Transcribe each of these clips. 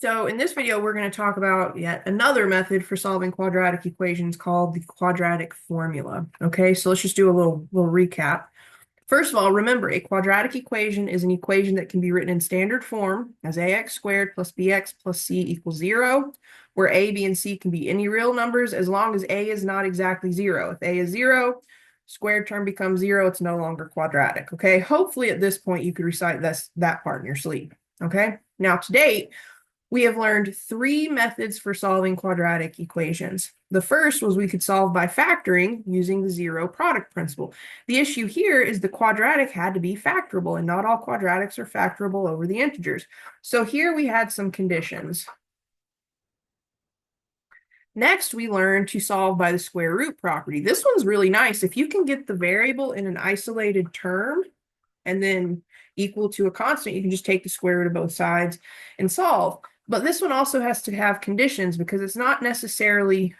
So in this video, we're going to talk about yet another method for solving quadratic equations called the quadratic formula. Okay, so let's just do a little recap. First of all, remember a quadratic equation is an equation that can be written in standard form as ax squared plus bx plus c equals 0, where a, b, and c can be any real numbers as long as a is not exactly 0. If a is 0, squared term becomes 0, it's no longer quadratic. Okay, hopefully at this point you could recite that part in your sleep. Okay, now to date, we have learned three methods for solving quadratic equations. The first was we could solve by factoring using the zero product principle. The issue here is the quadratic had to be factorable, and not all quadratics are factorable over the integers. So here we had some conditions. Next, we learned to solve by the square root property. This one's really nice. If you can get the variable in an isolated term and then equal to a constant, you can just take the square root of both sides and solve. But this one also has to have conditions because it's not necessarily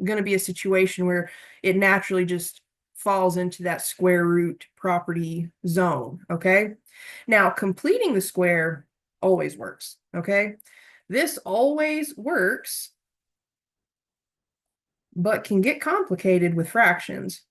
going to be a situation where it naturally just falls into that square root property zone, okay? Now, completing the square always works, okay? This always works, but can get complicated with fractions.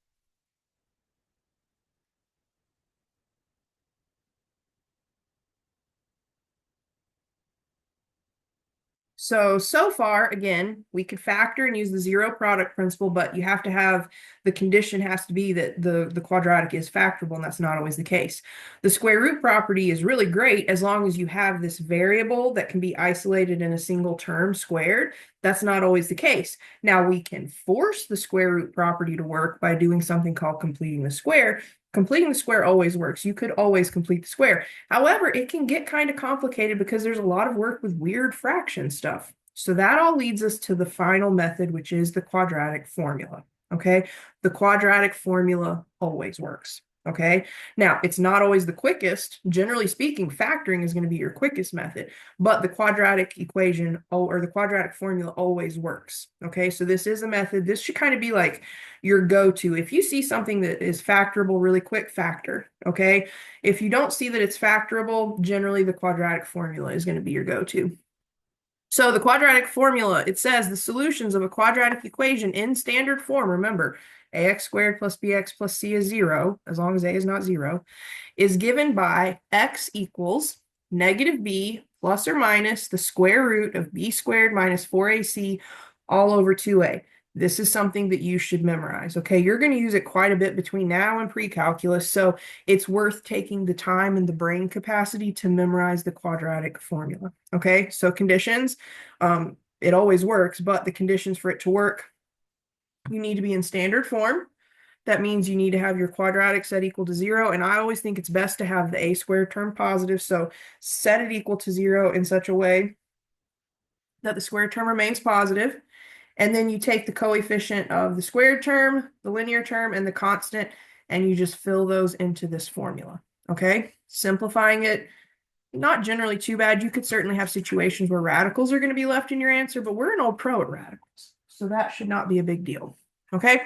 So far, again, we could factor and use the zero product principle, but you have to have the condition has to be that the quadratic is factorable, and that's not always the case. The square root property is really great as long as you have this variable that can be isolated in a single term squared. That's not always the case. Now, we can force the square root property to work by doing something called completing the square. Completing the square always works. You could always complete the square. However, it can get kind of complicated because there's a lot of work with weird fraction stuff. So that all leads us to the final method, which is the quadratic formula. Okay, the quadratic formula always works. Okay, now it's not always the quickest. Generally speaking, factoring is going to be your quickest method, but the quadratic equation or the quadratic formula always works. Okay, so this is a method. This should kind of be like your go-to. If you see something that is factorable really quick, factor. Okay, if you don't see that it's factorable, generally the quadratic formula is going to be your go-to. So the quadratic formula, it says the solutions of a quadratic equation in standard form, remember, ax squared plus bx plus c is 0, as long as a is not 0, is given by x equals negative b plus or minus the square root of b squared minus 4ac all over 2a. This is something that you should memorize. Okay, you're going to use it quite a bit between now and pre-calculus, so it's worth taking the time and the brain capacity to memorize the quadratic formula. Okay, so conditions, it always works, but the conditions for it to work, you need to be in standard form. That means you need to have your quadratic set equal to 0, and I always think it's best to have the a squared term positive, so set it equal to 0 in such a way that the squared term remains positive. And then you take the coefficient of the squared term, the linear term, and the constant, and you just fill those into this formula. Okay, simplifying it, not generally too bad. You could certainly have situations where radicals are going to be left in your answer, but we're an old pro at radicals, so that should not be a big deal. Okay,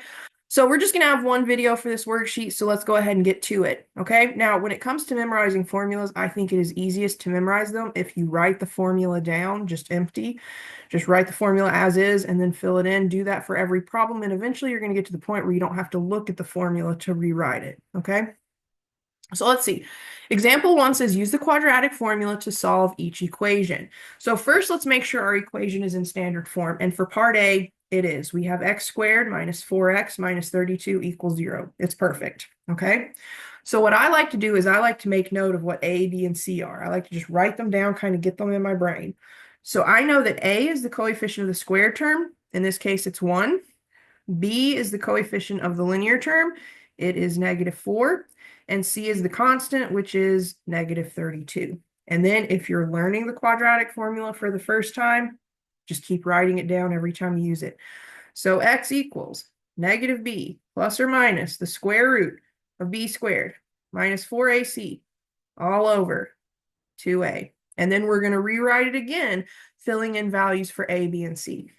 so we're just going to have one video for this worksheet, so let's go ahead and get to it. Okay, now when it comes to memorizing formulas, I think it is easiest to memorize them if you write the formula down, just empty. Just write the formula as is and then fill it in. Do that for every problem, and eventually you're going to get to the point where you don't have to look at the formula to rewrite it. Okay, so let's see. Example 1 says use the quadratic formula to solve each equation. So first, let's make sure our equation is in standard form. And for part A, it is. We have x squared minus 4x minus 32 equals 0. It's perfect. Okay. So what I like to do is I like to make note of what A, B, and C are. I like to just write them down, kind of get them in my brain. So I know that A is the coefficient of the square term. In this case, it's 1. B is the coefficient of the linear term. It is negative 4. And C is the constant, which is negative 32. And then if you're learning the quadratic formula for the first time, just keep writing it down every time you use it. So x equals negative b plus or minus the square root of b squared minus 4ac all over 2a. And then we're going to rewrite it again, filling in values for a, b, and c.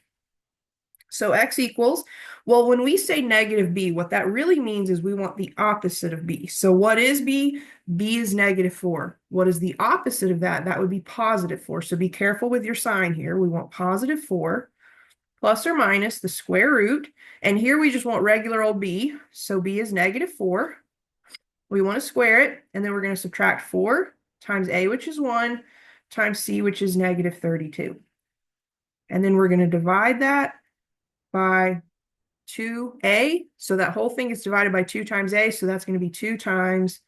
So x equals, well, when we say negative b, what that really means is we want the opposite of b. So what is b? B is -4. What is the opposite of that? That would be +4. So be careful with your sign here. We want +4 plus or minus the square root. And here we just want regular old b. So b is -4. We want to square it, and then we're going to subtract 4 times a, which is 1, times c, which is -32. And then we're going to divide that by 2a. So that whole thing is divided by 2 times a. So that's going to be 2 times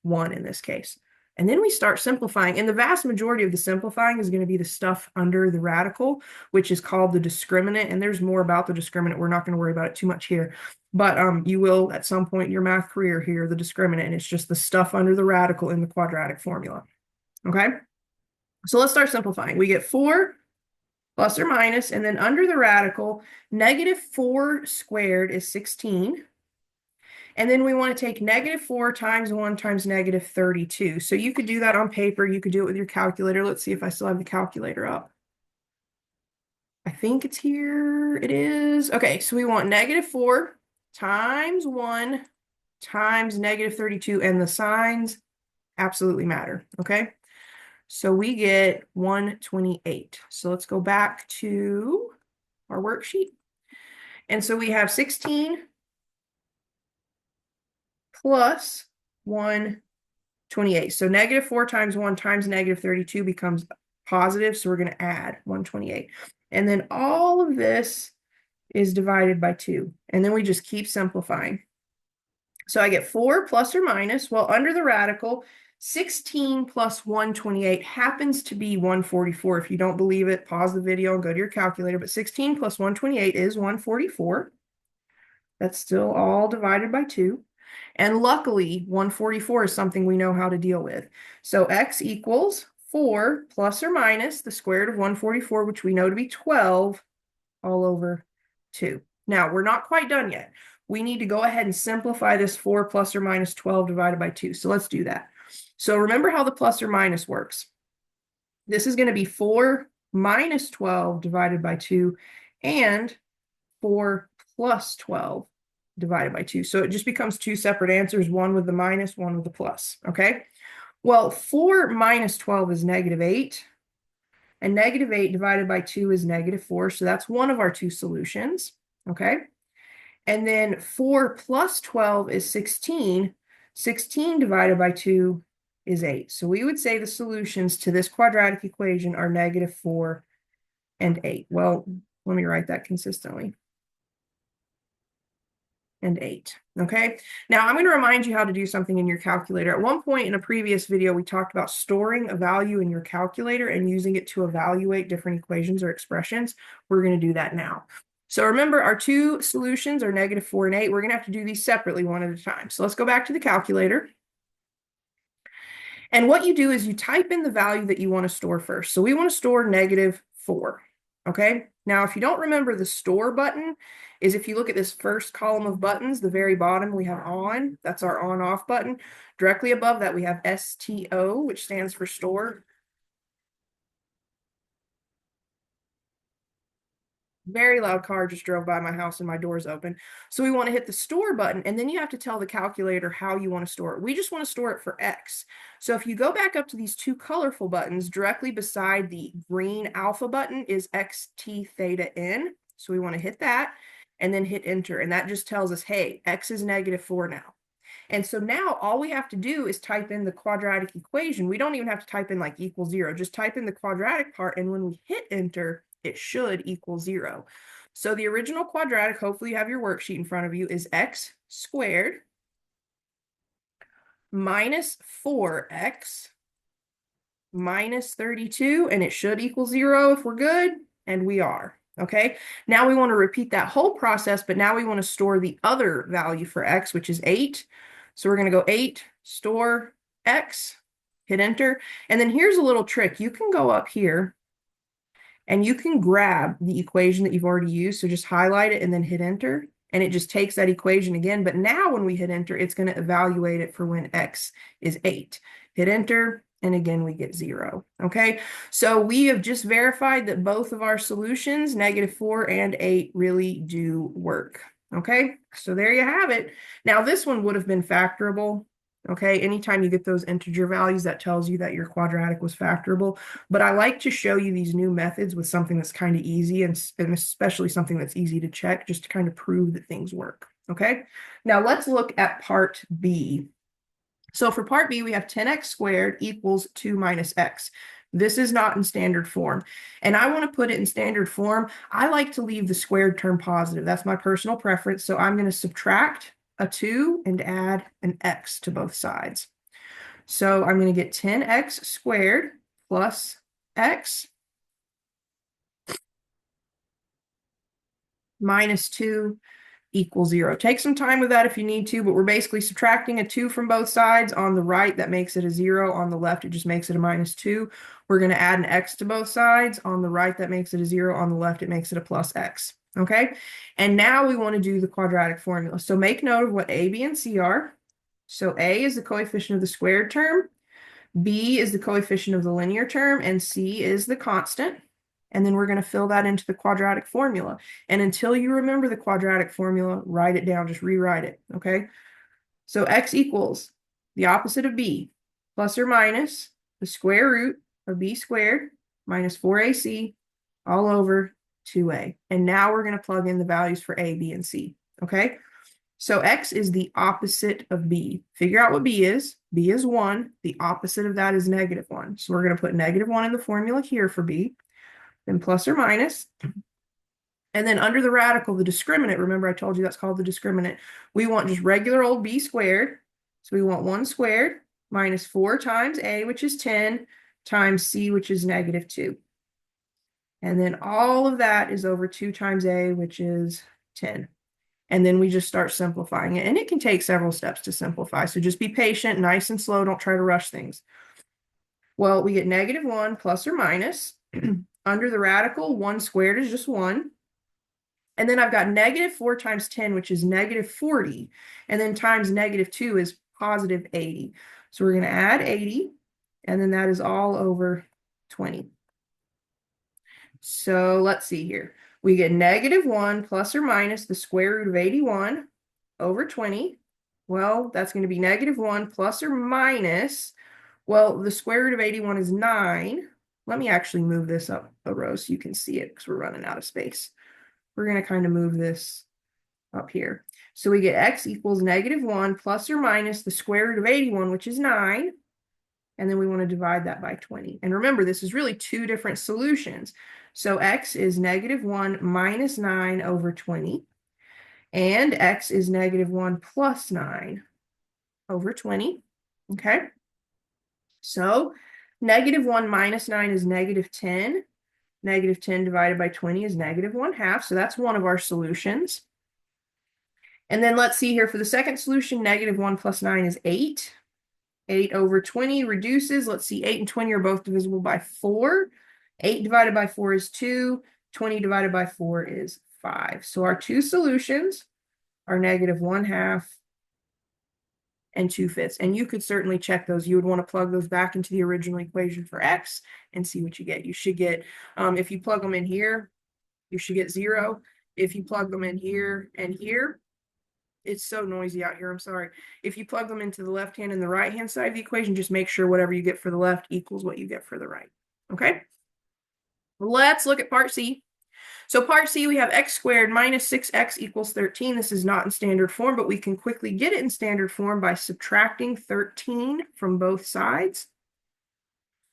1 in this case. And then we start simplifying. And the vast majority of the simplifying is going to be the stuff under the radical, which is called the discriminant. And there's more about the discriminant. We're not going to worry about it too much here. But you will, at some point in your math career, hear the discriminant. And it's just the stuff under the radical in the quadratic formula. Okay? So let's start simplifying. We get 4 plus or minus, and then under the radical, -4 squared is 16. And then we want to take -4 times 1 times -32. So you could do that on paper. You could do it with your calculator. Let's see if I still have the calculator up. I think it's here. It is. Okay, so we want -4 times 1 times -32, and the signs absolutely matter, okay? So we get 128. So let's go back to our worksheet. And so we have 16 plus 128. So -4 times 1 times -32 becomes positive. So we're going to add 128. And then all of this is divided by 2. And then we just keep simplifying. So I get 4 plus or minus. Well, under the radical, 16 plus 128 happens to be 144. If you don't believe it, pause the video and go to your calculator. But 16 plus 128 is 144. That's still all divided by 2. And luckily, 144 is something we know how to deal with. So x equals 4 plus or minus the square root of 144, which we know to be 12, all over 2. Now, we're not quite done yet. We need to go ahead and simplify this 4 plus or minus 12 divided by 2. So let's do that. So remember how the plus or minus works. This is going to be 4 minus 12 divided by 2 and 4 plus 12 divided by 2. So it just becomes 2 separate answers, one with the minus, one with the plus, okay? Well, 4 minus 12 is -8, and -8 divided by 2 is -4, so that's one of our 2 solutions, okay? And then 4 plus 12 is 16. 16 divided by 2 is 8. So we would say the solutions to this quadratic equation are -4 and 8. Well, let me write that consistently. And 8. Okay. Now I'm going to remind you how to do something in your calculator. At one point in a previous video, we talked about storing a value in your calculator and using it to evaluate different equations or expressions. We're going to do that now. So remember, our 2 solutions are -4 and 8. We're going to have to do these separately one at a time. So let's go back to the calculator. And what you do is you type in the value that you want to store first. So we want to store -4. Okay. Now, if you don't remember, the store button is, if you look at this first column of buttons, the very bottom we have on, that's our on-off button. Directly above that, we have STO, which stands for store. Very loud car just drove by my house and my door's open. So we want to hit the store button, and then you have to tell the calculator how you want to store it. We just want to store it for X. So if you go back up to these 2 colorful buttons, directly beside the green alpha button is XT theta N. So we want to hit that and then hit enter. And that just tells us, hey, X is -4 now. And so now all we have to do is type in the quadratic equation. We don't even have to type in like =0. Just type in the quadratic part, and when we hit enter, it should equal 0. So the original quadratic, hopefully you have your worksheet in front of you, is x squared minus 4x minus 32, and it should equal 0 if we're good, and we are. Okay, now we want to repeat that whole process, but now we want to store the other value for x, which is 8. So we're going to go 8, store x, hit enter. And then here's a little trick. You can go up here and you can grab the equation that you've already used. So just highlight it and then hit enter. And it just takes that equation again. But now when we hit enter, it's going to evaluate it for when x is 8. Hit enter, And again, we get 0. Okay, so we have just verified that both of our solutions, -4 and 8, really do work. Okay, so there you have it. Now, this one would have been factorable. Okay, anytime you get those integer values, that tells you that your quadratic was factorable. But I like to show you these new methods with something that's kind of easy and especially something that's easy to check, just to kind of prove that things work. Okay, now let's look at part B. So for part B, we have 10x squared equals 2 minus x. This is not in standard form. And I want to put it in standard form. I like to leave the squared term positive. That's my personal preference. So I'm going to subtract a 2 and add an x to both sides. So I'm going to get 10x squared plus x minus 2 equals 0. Take some time with that if you need to, but we're basically subtracting a 2 from both sides. On the right, that makes it a 0. On the left, it just makes it a -2. We're going to add an x to both sides. On the right, that makes it a 0. On the left, it makes it a plus x. Okay, and now we want to do the quadratic formula. So make note of what a, b, and c are. So a is the coefficient of the squared term, b is the coefficient of the linear term, and c is the constant. And then we're going to fill that into the quadratic formula. And until you remember the quadratic formula, write it down, just rewrite it, okay? So x equals the opposite of b, plus or minus the square root of b squared minus 4ac all over 2a. And now we're going to plug in the values for a, b, and c, okay? So x is the opposite of b. Figure out what b is. B is 1. The opposite of that is -1. So we're going to put -1 in the formula here for b. Then plus or minus. And then under the radical, the discriminant, remember I told you that's called the discriminant. We want just regular old b squared. So we want 1 squared minus 4 times a, which is 10, times c, which is -2. And then all of that is over 2 times a, which is 10. And then we just start simplifying it. And it can take several steps to simplify. So just be patient, nice and slow. Don't try to rush things. Well, we get -1 plus or minus. Under the radical, 1 squared is just 1. And then I've got -4 times 10, which is -40. And then times -2 is +80. So we're going to add 80. And then that is all over 20. So let's see here. We get -1 plus or minus the square root of 81 over 20. Well, that's going to be -1 plus or minus. Well, the square root of 81 is 9. Let me actually move this up a row so you can see it because we're running out of space. We're going to kind of move this up here. So we get x equals -1 plus or minus the square root of 81, which is 9. And then we want to divide that by 20. And remember, this is really two different solutions. So x is -1 minus 9 over 20. And x is -1 plus 9 over 20. Okay. So -1 minus 9 is -10. -10 divided by 20 is -1/2. So that's one of our solutions. And then let's see here for the second solution, -1 plus 9 is 8. 8 over 20 reduces. Let's see, 8 and 20 are both divisible by 4. 8 divided by 4 is 2. 20 divided by 4 is 5. So our two solutions are -1/2 and 2/5. And you could certainly check those. You would want to plug those back into the original equation for x and see what you get. You should get, if you plug them in here, you should get 0. If you plug them in here and here, it's so noisy out here, I'm sorry. If you plug them into the left hand and the right hand side of the equation, just make sure whatever you get for the left equals what you get for the right. Okay? Let's look at part C. So part C, we have x squared minus 6x equals 13. This is not in standard form, but we can quickly get it in standard form by subtracting 13 from both sides.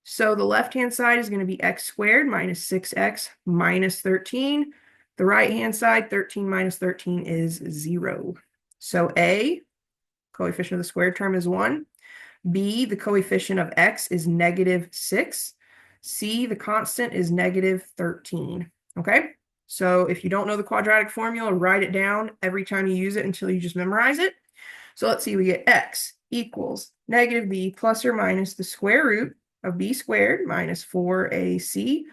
So the left-hand side is going to be x squared minus 6x minus 13. The right-hand side, 13 minus 13 is 0. So A, coefficient of the squared term is 1. B, the coefficient of x is -6. C, the constant is -13. Okay? So if you don't know the quadratic formula, write it down every time you use it until you just memorize it. So let's see, we get x equals -b plus or minus the square root of b squared minus 4ac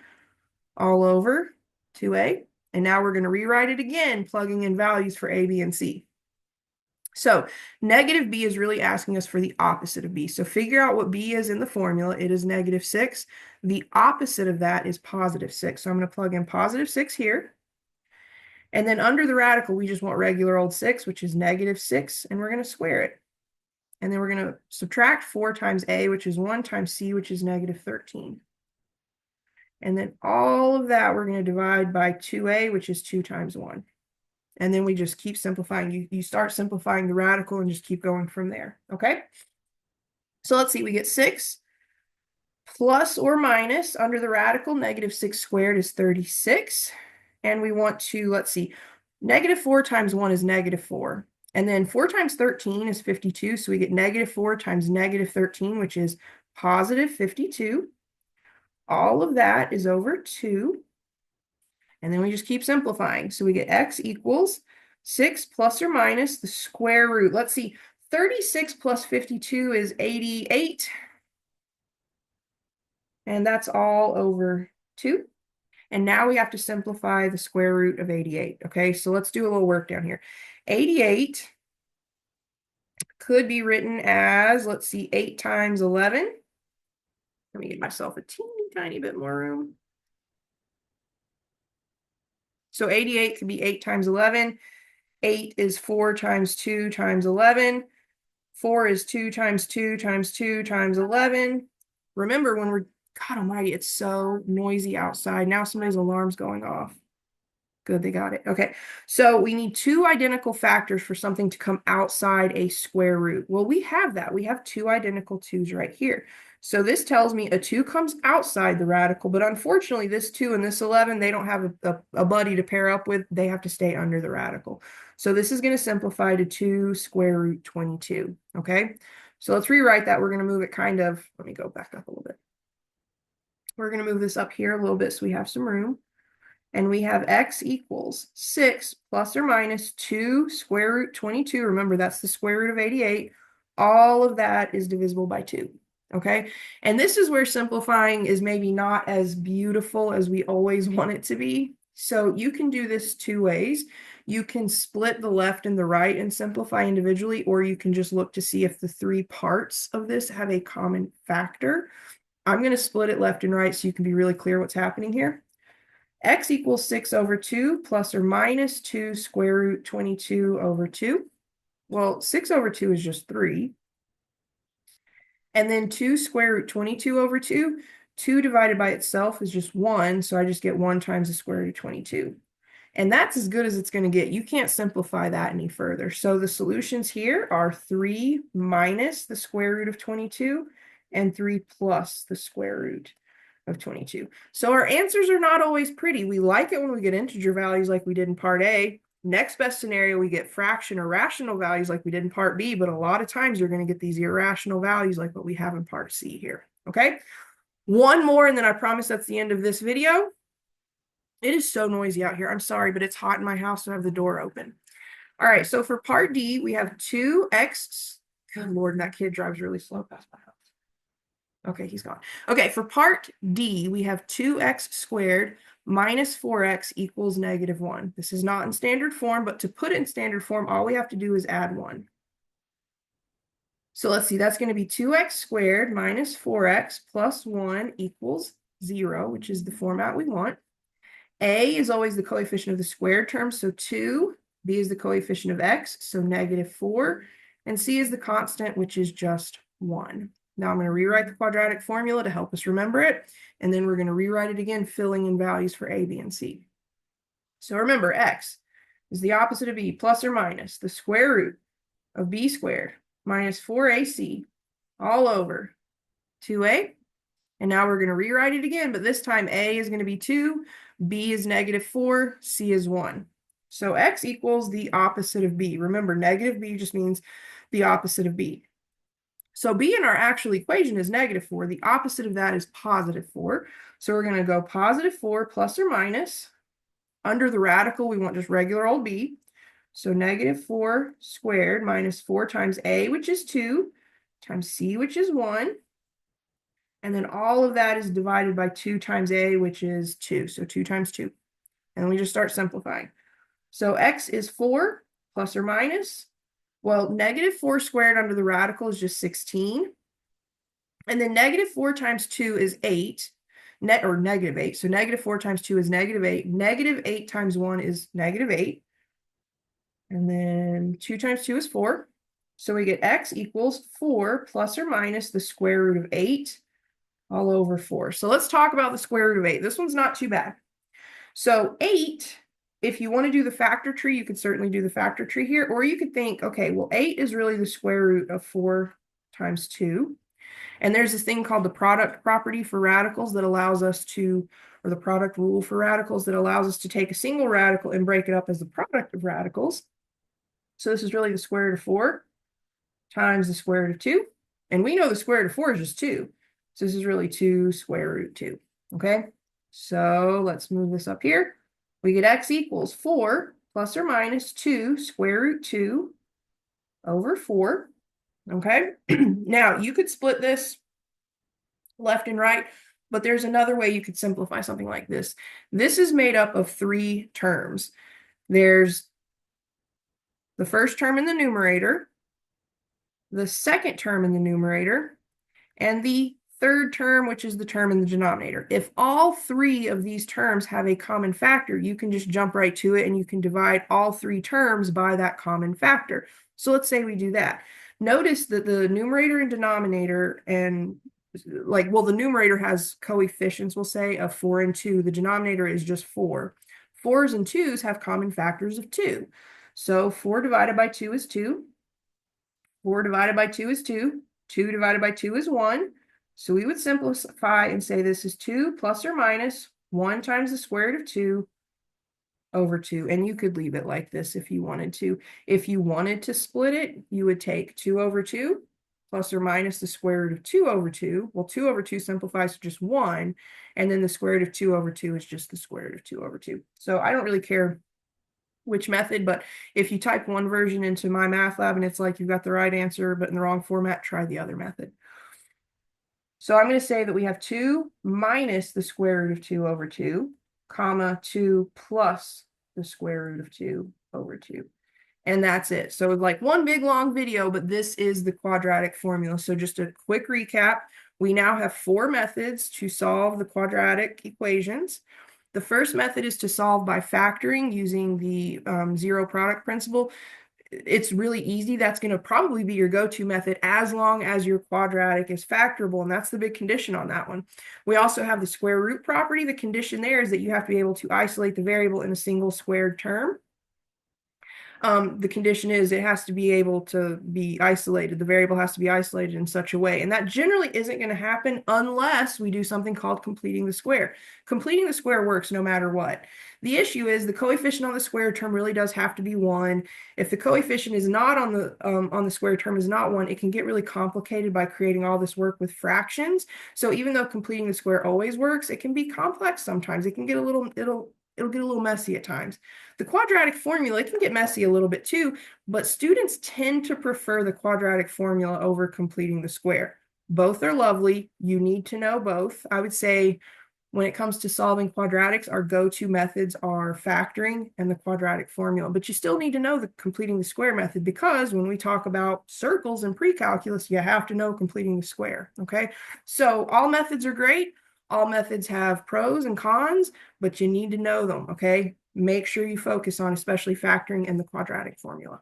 all over 2a. And now we're going to rewrite it again, plugging in values for a, b, and c. So negative b is really asking us for the opposite of b. So figure out what b is in the formula. It is -6. The opposite of that is +6. So I'm going to plug in +6 here. And then under the radical, we just want regular old 6, which is -6, and we're going to square it. And then we're going to subtract 4 times a, which is 1, times c, which is -13. And then all of that, we're going to divide by 2a, which is 2 times 1. And then we just keep simplifying. You start simplifying the radical and just keep going from there, okay? So let's see, we get 6 plus or minus under the radical, -6 squared is 36. And we want to, let's see, -4 times 1 is -4. And then 4 times 13 is 52. So we get -4 times -13, which is +52. All of that is over 2. And then we just keep simplifying. So we get x equals 6 plus or minus the square root. Let's see, 36 plus 52 is 88. And that's all over 2. And now we have to simplify the square root of 88. Okay, so let's do a little work down here. 88 could be written as, let's see, 8 times 11. Let me get myself a teeny tiny bit more room. So 88 could be 8 times 11. 8 is 4 times 2 times 11. 4 is 2 times 2 times 2 times 11. Remember when we're, God almighty, it's so noisy outside. Now somebody's alarm's going off. Good, they got it. Okay, so we need 2 identical factors for something to come outside a square root. Well, we have that. We have 2 identical 2's right here. So this tells me a 2 comes outside the radical, but unfortunately this 2 and this 11, they don't have a buddy to pair up with. They have to stay under the radical. So this is going to simplify to 2 square root 22, okay? So let's rewrite that. We're going to move it kind of, let me go back up a little bit. We're going to move this up here a little bit so we have some room. And we have x equals 6 plus or minus 2 square root 22. Remember, that's the square root of 88. All of that is divisible by 2. Okay, and this is where simplifying is maybe not as beautiful as we always want it to be. So you can do this 2 ways. You can split the left and the right and simplify individually, or you can just look to see if the 3 parts of this have a common factor. I'm going to split it left and right so you can be really clear what's happening here. X equals 6 over 2 plus or minus 2 square root 22 over 2. Well, 6 over 2 is just 3. And then 2 square root 22 over 2. 2 divided by itself is just 1, so I just get 1 times the square root of 22. And that's as good as it's going to get. You can't simplify that any further. So the solutions here are 3 minus the square root of 22 and 3 plus the square root of 22. So our answers are not always pretty. We like it when we get integer values like we did in part A. Next best scenario, we get fraction or rational values like we did in part B, but a lot of times you're going to get these irrational values like what we have in part C here, okay? One more, and then I promise that's the end of this video. It is so noisy out here. I'm sorry, but it's hot in my house, so I have the door open. All right, so for part D, we have 2x. Good Lord, that kid drives really slow past my house. Okay, he's gone. Okay, for part D, we have 2x squared minus 4x equals -1. This is not in standard form, but to put it in standard form, all we have to do is add 1. So let's see, that's going to be 2x squared minus 4x plus 1 equals 0, which is the format we want. A is always the coefficient of the squared term, so 2. B is the coefficient of x, so -4. And C is the constant, which is just 1. Now I'm going to rewrite the quadratic formula to help us remember it, and then we're going to rewrite it again, filling in values for A, B, and C. So remember, x is the opposite of b, plus or minus the square root of b squared minus 4ac all over 2a. And now we're going to rewrite it again, but this time a is going to be 2, b is -4, c is 1. So x equals the opposite of b. Remember, negative b just means the opposite of b. So b in our actual equation is -4. The opposite of that is +4. So we're going to go +4 plus or minus. Under the radical, we want just regular old b. So -4 squared minus 4 times a, which is 2, times c, which is 1. And then all of that is divided by 2 times a, which is 2. So 2 times 2. And we just start simplifying. So x is 4 plus or minus Well, -4 squared under the radical is just 16. And then -4 times 2 is 8. Or -8. So -4 times 2 is -8. -8 times 1 is -8. And then 2 times 2 is 4. So we get x equals 4 plus or minus the square root of 8 all over 4. So let's talk about the square root of 8. This one's not too bad. So 8, if you want to do the factor tree, you could certainly do the factor tree here. Or you could think, okay, well, 8 is really the square root of 4 times 2. And there's this thing called the product property for radicals that allows us to, or the product rule for radicals that allows us to take a single radical and break it up as the product of radicals. So this is really the square root of 4 times the square root of 2. And we know the square root of 4 is just 2. So this is really 2 square root 2. Okay, so let's move this up here. We get x equals 4 plus or minus 2 square root 2 over 4. Okay, now you could split this left and right, but there's another way you could simplify something like this. This is made up of 3 terms. There's the first term in the numerator, the second term in the numerator, and the third term, which is the term in the denominator. If all 3 of these terms have a common factor, you can just jump right to it and you can divide all 3 terms by that common factor. So let's say we do that. Notice that the numerator and denominator and the numerator has coefficients, we'll say, of 4 and 2. The denominator is just 4. 4s and 2s have common factors of 2. So 4 divided by 2 is 2. 4 divided by 2 is 2. 2 divided by 2 is 1. So we would simplify and say this is 2 plus or minus 1 times the square root of 2 over 2. And you could leave it like this if you wanted to. If you wanted to split it, you would take 2 over 2 plus or minus the square root of 2 over 2. Well, 2 over 2 simplifies to just 1. And then the square root of 2 over 2 is just the square root of 2 over 2. So I don't really care which method, but if you type one version into My Math Lab and it's like you've got the right answer, but in the wrong format, try the other method. So I'm going to say that we have 2 minus the square root of 2 over 2, comma 2 plus the square root of 2 over 2. And that's it. So it's like one big long video, but this is the quadratic formula. So just a quick recap. We now have 4 methods to solve the quadratic equations. The first method is to solve by factoring using the zero product principle. It's really easy. That's going to probably be your go-to method as long as your quadratic is factorable, and that's the big condition on that one. We also have the square root property. The condition there is that you have to be able to isolate the variable in a single squared term. The condition is it has to be able to be isolated. The variable has to be isolated in such a way. And that generally isn't going to happen unless we do something called completing the square. Completing the square works no matter what. The issue is the coefficient on the square term really does have to be 1. If the coefficient is not on the square term is not 1, it can get really complicated by creating all this work with fractions. So even though completing the square always works, it can be complex sometimes. It can get a little, it'll get a little messy at times. The quadratic formula, it can get messy a little bit too, but students tend to prefer the quadratic formula over completing the square. Both are lovely. You need to know both. I would say when it comes to solving quadratics, our go-to methods are factoring and the quadratic formula, but you still need to know the completing the square method because when we talk about circles in pre-calculus, you have to know completing the square, okay? So all methods are great. All methods have pros and cons, but you need to know them, okay? Make sure you focus on especially factoring and the quadratic formula.